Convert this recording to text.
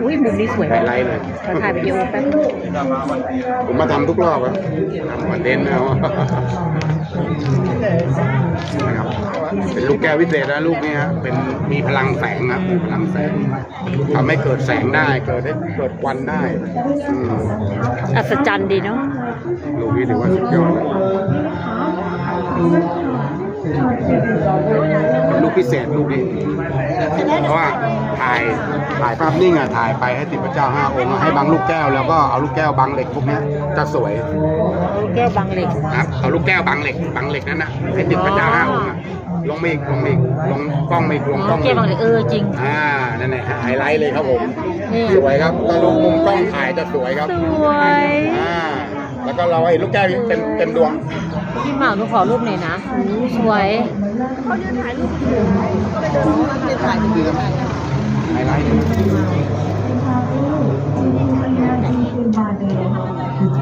อุ้ยมุมนี้สวย ไฮไลท์เลย ขอถ่ายวิดีโอแป๊บ ผมมาทำทุกรอบครับทำคอนเทนต์นะครับนะครับเป็นลูกแก้ววิเศษนะลูกนี้ฮะเป็นมีพลังแสงครับพลังแสงทำให้เกิดแสงได้เกิดควันได้อัศจรรย์ดีเนาะ ลูกนี้ถือว่าสุดยอดเป็นลูกพิเศษลูกนี้เพราะว่าถ่ายภาพนิ่งอ่ะถ่ายไปให้ติดพระเจ้า5 องค์ให้บังลูกแก้วแล้วก็เอาลูกแก้วบังเหล็กพวกนี้จะสวย ลูกแก้วบางเหล็ก ครับเอาลูกแก้วบังเหล็กนั่นนะให้ติดพระเจ้า5 องค์ลงมาอีกลงกล้องไม่ลงกล้อง ลูกแก้วบางเหล็กจริงนั่นแหละไฮไลท์เลยครับผม นี่ สวยครับตอนลงมุมกล้องถ่ายจะสวยครับ สวย แล้วก็เราให้ลูกแก้วเต็มดวง พี่หมากหนูขอรูปหน่อยนะสวยเขายืนถ่ายรูปก็ไปเดินถ่ายรูป ไฮไลท์